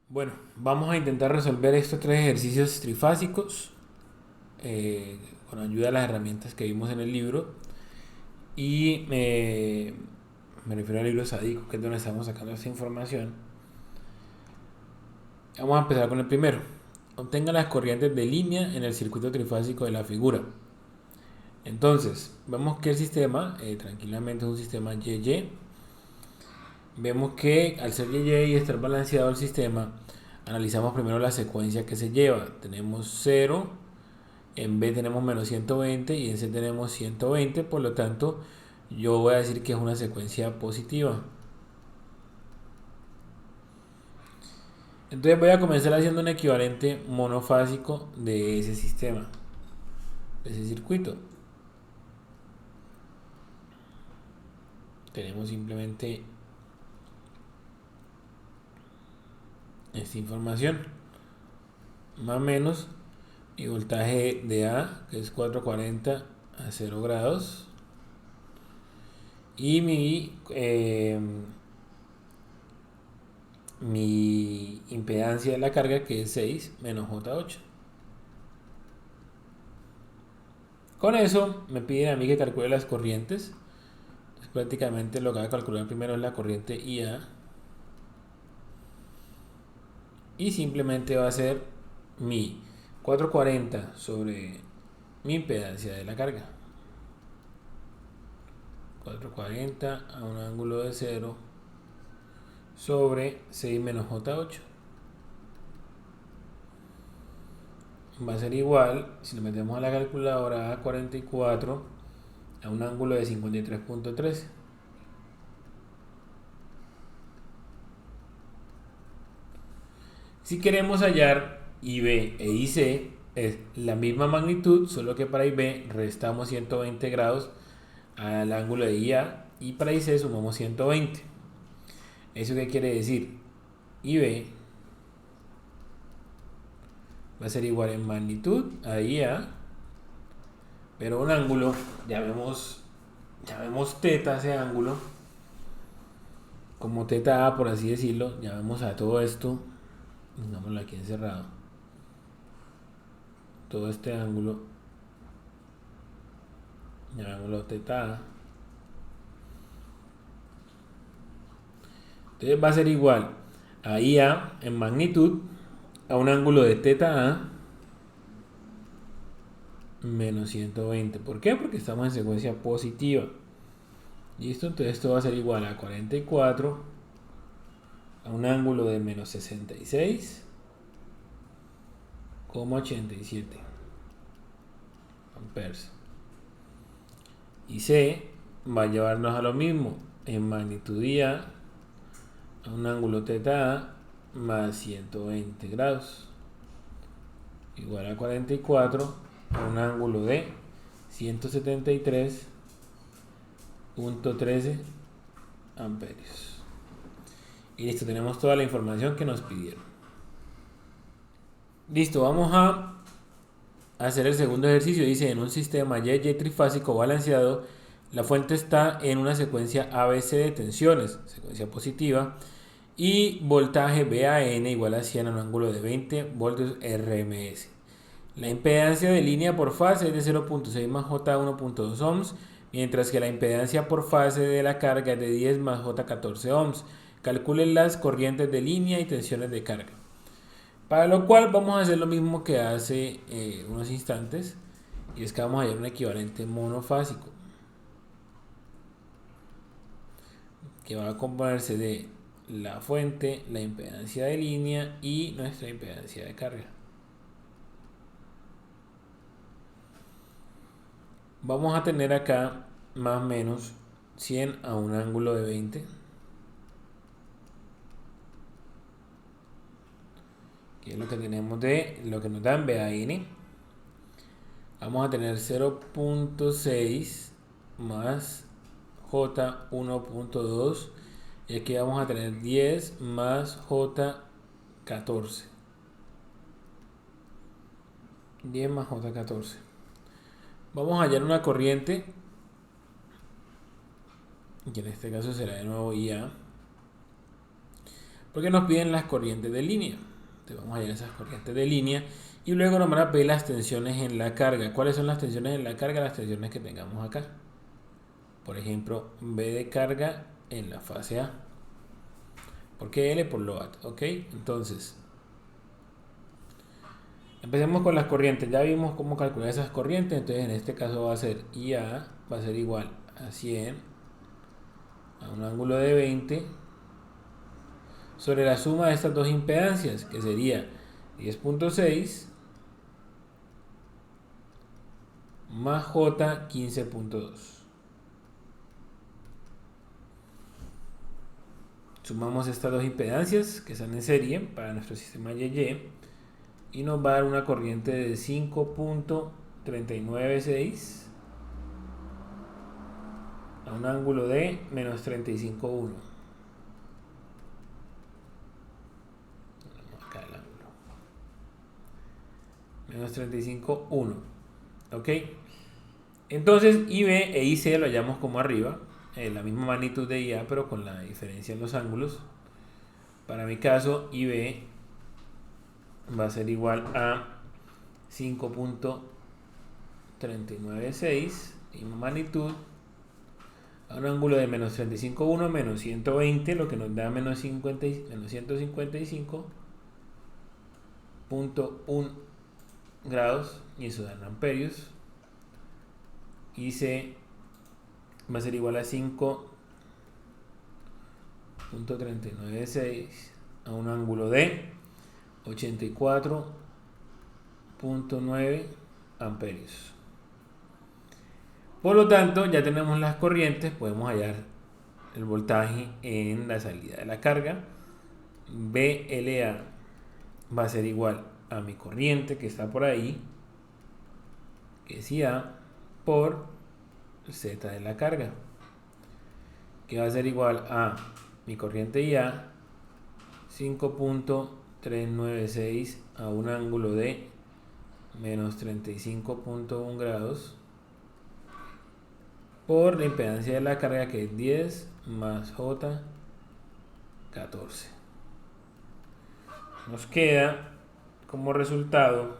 Bueno, vamos a intentar resolver estos tres ejercicios trifásicos eh, con ayuda de las herramientas que vimos en el libro. Y me refiero al libro Sádico, que es donde estamos sacando esta información. Vamos a empezar con el primero. Obtenga las corrientes de línea en el circuito trifásico de la figura. Entonces, vemos que el sistema tranquilamente es un sistema YY. Vemos que al ser YY y estar balanceado el sistema, analizamos primero la secuencia que se lleva. Tenemos 0, en B tenemos menos 120 y en C tenemos 120, por lo tanto yo voy a decir que es una secuencia positiva. Entonces voy a comenzar haciendo un equivalente monofásico de ese sistema, de ese circuito. Tenemos simplemente esta información, más o menos mi voltaje de A, que es 440 a 0 grados, y mi impedancia de la carga, que es 6 menos J8. Con eso me piden a mí que calcule las corrientes. Es prácticamente lo que voy a calcular primero es la corriente IA. Y simplemente va a ser mi 440 sobre mi impedancia de la carga. 440 a un ángulo de 0 sobre 6 menos J8. Va a ser igual, si lo metemos a la calculadora, a 44 a un ángulo de 53.13. Si queremos hallar IB e IC, es la misma magnitud, solo que para IB restamos 120 grados al ángulo de IA y para IC sumamos 120. ¿Eso qué quiere decir? IB va a ser igual en magnitud a IA, pero un ángulo, llamemos teta ese ángulo, como teta A por así decirlo, llamemos a todo esto, pongámoslo aquí encerrado, todo este ángulo, llamémoslo teta A. Entonces va a ser igual a IA en magnitud a un ángulo de teta A menos 120. ¿Por qué? Porque estamos en secuencia positiva. ¿Listo? Entonces esto va a ser igual a 44 a un ángulo de menos 66,87 amperes. Y C va a llevarnos a lo mismo en magnitud IA a un ángulo teta A más 120 grados igual a 44 a un ángulo de 173,13 amperios. Y listo, tenemos toda la información que nos pidieron. Listo, vamos a hacer el segundo ejercicio. Dice, en un sistema YY trifásico balanceado, la fuente está en una secuencia ABC de tensiones, secuencia positiva, y voltaje VAN igual a 100 a un ángulo de 20 voltios RMS. La impedancia de línea por fase es de 0.6 más J 1.2 ohms, mientras que la impedancia por fase de la carga es de 10 más J 14 ohms. Calculen las corrientes de línea y tensiones de carga. Para lo cual vamos a hacer lo mismo que hace unos instantes, y es que vamos a hallar un equivalente monofásico, que va a componerse de la fuente, la impedancia de línea y nuestra impedancia de carga. Vamos a tener acá más o menos 100 a un ángulo de 20, que es lo que tenemos de lo que nos dan BAN. Vamos a tener 0.6 más J 1.2 y aquí vamos a tener 10 más J 14. 10 más J 14. Vamos a hallar una corriente, que en este caso será de nuevo IA. porque nos piden las corrientes de línea. Entonces vamos a ir a esas corrientes de línea y luego nos van a pedir las tensiones en la carga. ¿Cuáles son las tensiones en la carga? Las tensiones que tengamos acá. Por ejemplo, B de carga en la fase A. ¿Por qué L? Por load. ¿Ok? Entonces, empecemos con las corrientes. Ya vimos cómo calcular esas corrientes. Entonces, en este caso va a ser IA, va a ser igual a 100 a un ángulo de 20 sobre la suma de estas dos impedancias, que sería 10.6 más J 15.2. Sumamos estas dos impedancias que están en serie para nuestro sistema YY y nos va a dar una corriente de 5.396 a un ángulo de menos 35.1. Acá el ángulo. Menos 35.1. ¿Ok? Entonces IB e IC lo hallamos como arriba. La misma magnitud de IA, pero con la diferencia en los ángulos. Para mi caso, IB va a ser igual a 5.396, misma magnitud, a un ángulo de menos 35.1 menos 120, lo que nos da menos 155.1 grados, y eso da en amperios. IC va a ser igual a 5.396 a un ángulo de 84.9 amperios. Por lo tanto, ya tenemos las corrientes, podemos hallar el voltaje en la salida de la carga. BLA va a ser igual a mi corriente que está por ahí, que es IA, por Z de la carga, que va a ser igual a mi corriente IA 5.396 a un ángulo de menos 35.1 grados por la impedancia de la carga, que es 10 más J 14. Nos queda como resultado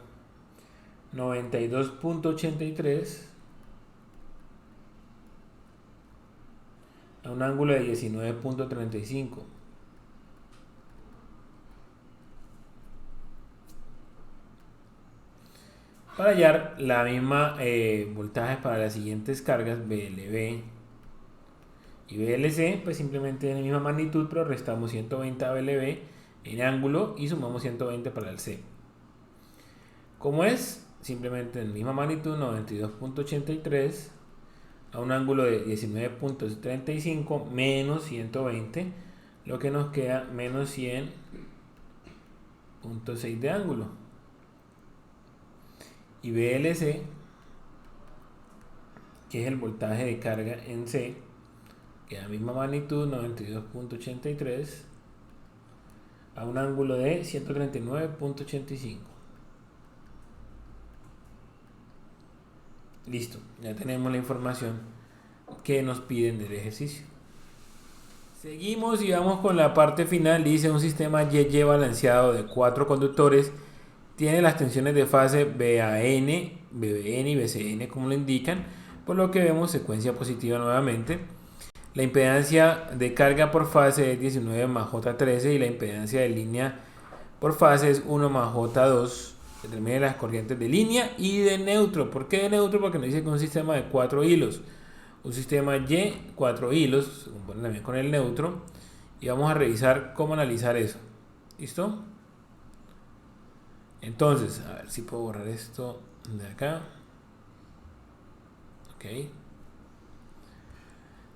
92.83 a un ángulo de 19.35. Para hallar la misma voltaje para las siguientes cargas, BLB y BLC, pues simplemente en la misma magnitud, pero restamos 120 a BLB en ángulo y sumamos 120 para el C. ¿Cómo es? Simplemente en la misma magnitud, 92.83 a un ángulo de 19.35 menos 120, lo que nos queda menos 100.6 de ángulo. Y BLC, que es el voltaje de carga en C, que es la misma magnitud, 92.83 a un ángulo de 139.85. Listo, ya tenemos la información que nos piden del ejercicio. Seguimos y vamos con la parte final. Dice: un sistema YY balanceado de 4 conductores tiene las tensiones de fase BAN, BBN y BCN como lo indican, por lo que vemos secuencia positiva nuevamente. La impedancia de carga por fase es 19 más J13 y la impedancia de línea por fase es 1 más J2. Determine las corrientes de línea y de neutro. ¿Por qué de neutro? Porque nos dice que es un sistema de 4 hilos. Un sistema Y, 4 hilos, se compone también con el neutro. Y vamos a revisar cómo analizar eso. ¿Listo? Entonces, a ver si puedo borrar esto de acá. Ok.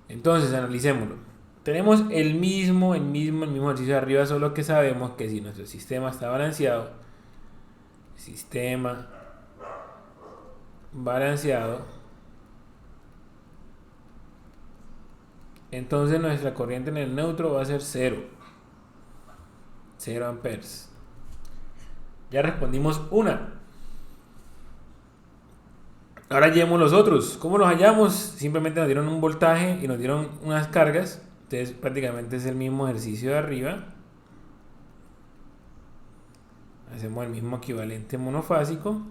Entonces, analicémoslo. Tenemos el mismo ejercicio de arriba, solo que sabemos que si nuestro sistema está balanceado, sistema balanceado, entonces nuestra corriente en el neutro va a ser 0 amperes. Ya respondimos una. Ahora llevemos los otros. ¿Cómo los hallamos? Simplemente nos dieron un voltaje y nos dieron unas cargas. Entonces prácticamente es el mismo ejercicio de arriba. Hacemos el mismo equivalente monofásico.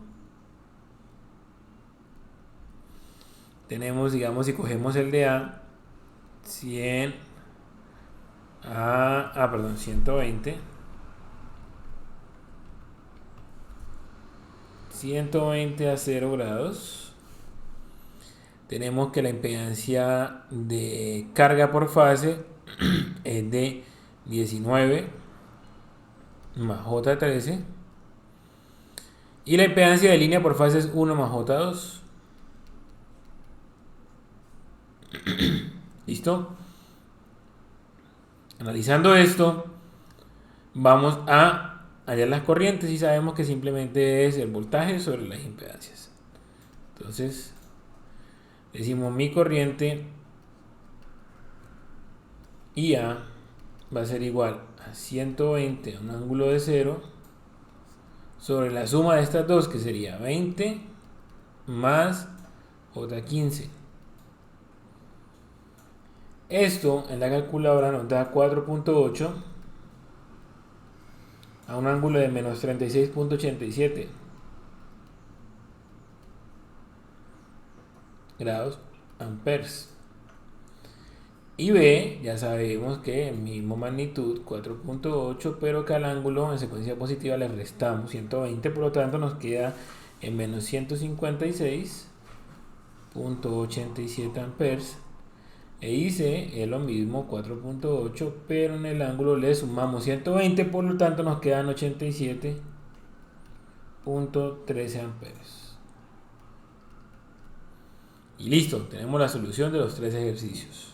Tenemos, digamos, si cogemos el de A, 100 perdón, 120. 120 a 0 grados. Tenemos que la impedancia de carga por fase es de 19 más J13. Y la impedancia de línea por fase es 1 más J2. ¿Listo? Analizando esto, vamos a hallar las corrientes y sabemos que simplemente es el voltaje sobre las impedancias. Entonces, decimos mi corriente IA va a ser igual a 120 a un ángulo de 0 sobre la suma de estas dos, que sería 20 más J15. Esto en la calculadora nos da 4.8 a un ángulo de menos 36.87 grados amperes. Y B, ya sabemos que mismo magnitud 4.8, pero que al ángulo en secuencia positiva le restamos 120, por lo tanto nos queda en menos 156.87 amperes. E IC es lo mismo, 4.8, pero en el ángulo le sumamos 120, por lo tanto nos quedan 87.13 amperes. Y listo, tenemos la solución de los tres ejercicios.